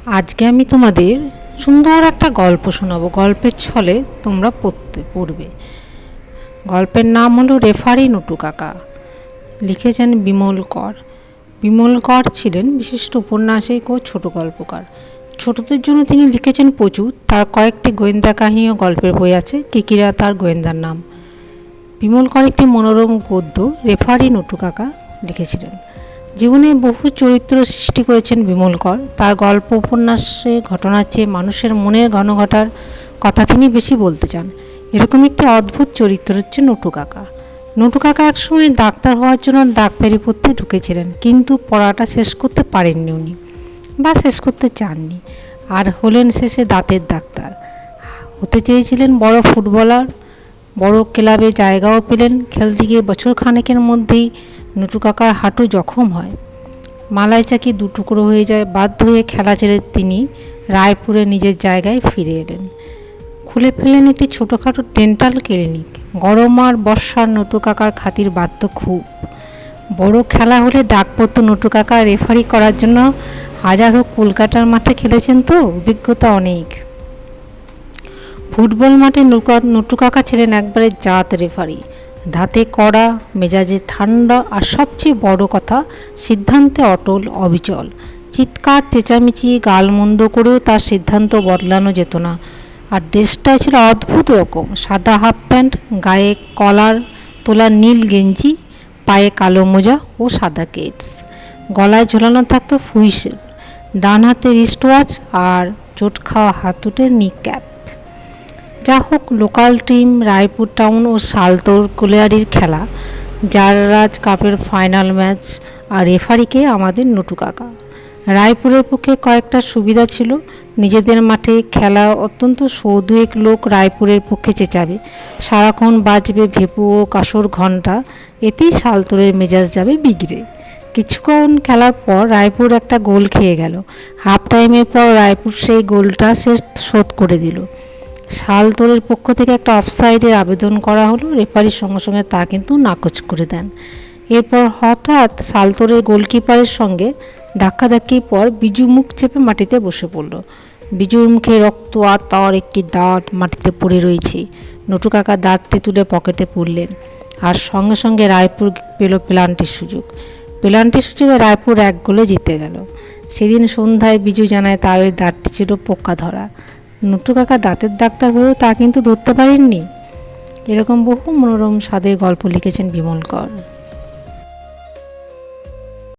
আজকে আমি তোমাদের সুন্দর একটা গল্প শোনাবো। গল্পের ছলে তোমরা পড়বে। গল্পের নাম হলো রেফারি নটু কাকা। লিখেছেন বিমল কর। বিমল কর ছিলেন বিশিষ্ট উপন্যাসিক ও ছোট গল্পকার। ছোটদের জন্য তিনি লিখেছেন প্রচুর। তার কয়েকটি গোয়েন্দা কাহিনী ও গল্পের বই আছে। কিকিরা তার গোয়েন্দার নাম। বিমল কর একটি মনোরম গদ্য রেফারি নটু কাকা লিখেছিলেন। জীবনে বহু চরিত্র সৃষ্টি করেছেন বিমল কর। তার গল্প উপন্যাসে ঘটনার চেয়ে মানুষের মনের ঘনঘটার কথা তিনি বেশি বলতে চান। এরকম একটি অদ্ভুত চরিত্র হচ্ছে নটু কাকা। নটু কাকা একসময় ডাক্তার হওয়ার জন্য ডাক্তারি পড়তে ঢুকেছিলেন, কিন্তু পড়াটা শেষ করতে পারেননি উনি, বা শেষ করতে চাননি, আর হলেন শেষে দাঁতের ডাক্তার। হতে চেয়েছিলেন বড় ফুটবলার, বড় ক্লাবে জায়গাও পেলেন। খেলতে গিয়ে বছর খানেকের মধ্যেই নটু কাকার হাঁটু জখম হয়, মালাই চাকি দুটুকরো হয়ে যায়। বাধ্য হয়ে খেলা ছেড়ে তিনি রায়পুরে নিজের জায়গায় ফিরে এলেন। খুলে ফেলেন একটি ছোটোখাটো ডেন্টাল ক্লিনিক। গরম আর বর্ষার নটু কাকার খাতির বাধ্য খুব। বড় খেলা হলে ডাক পড়তো নটু কাকা রেফারি করার জন্য। হাজার হোক কলকাতার মাঠে খেলেছেন তো, অভিজ্ঞতা অনেক। ফুটবল মাঠে নটু কাকা ছিলেন একবারে জাত রেফারি। ধাতে কড়া, মেজাজে ঠান্ডা, আর সবচেয়ে বড় কথা সিদ্ধান্তে অটল অবিচল। চিৎকার চেঁচামেচি গালমন্দ করেও তার সিদ্ধান্ত বদলানো যেত না। আর ড্রেসটাই ছিল অদ্ভুত রকম। সাদা হাফ প্যান্ট, গায়ে কলার তোলা নীল গেঞ্জি, পায়ে কালো মোজা ও সাদা কেটস, গলায় ঝোলানো থাকতো হুইসেল, ডান হাতে রিস্ট ওয়াচ আর চোট খাওয়া হাতুটে নি ক্যাপ। যা হোক, লোকাল টিম রায়পুর টাউন ও সালতোর কোলিয়ারির খেলা, জাররাজ কাপের ফাইনাল ম্যাচ, আর রেফারিকে আমাদের নটু কাকা। রায়পুরের পক্ষে কয়েকটা সুবিধা ছিল। নিজেদের মাঠে খেলা, অত্যন্ত সৌদুয়েক লোক রায়পুরের পক্ষে চেঁচাবে, সারাক্ষণ বাজবে ভেপু ও কাসর ঘণ্টা, এতেই সালতোরের মেজাজ যাবে বিগড়ে। কিছুক্ষণ খেলার পর রায়পুর একটা গোল খেয়ে গেল। হাফ টাইমের পর রায়পুর সেই গোলটা শোধ করে দিল। সালতোরের পক্ষ থেকে একটা অফসাইডের আবেদন করা হলো। রেফারির সঙ্গে সঙ্গে তা কিন্তু নাকচ করে দেন। এরপর হঠাৎ সালতোরের গোলকিপারের সঙ্গে ধাক্কাধাক্কির পর বিজু মুখ চেপে মাটিতে বসে পড়ল। বিজুর মুখে রক্ত আর তার একটি দাঁত মাটিতে পড়ে রয়েছে। নটু কাকা দাঁতটি তুলে পকেটে পুরলেন, আর সঙ্গে সঙ্গে রায়পুর পেল পেনাল্টির সুযোগ। পেনাল্টির সুযোগে রায়পুর 1 গোলে জিতে গেল। সেদিন সন্ধ্যায় বিজু জানায় তার ওই দাঁতটি ছিল পোকা ধরা। নটু কাকা দাঁতের ডাক্তার হয়েও তা কিন্তু ধরতে পারেননি। এরকম বহু মনোরম স্বাদের গল্প লিখেছেন বিমল কর।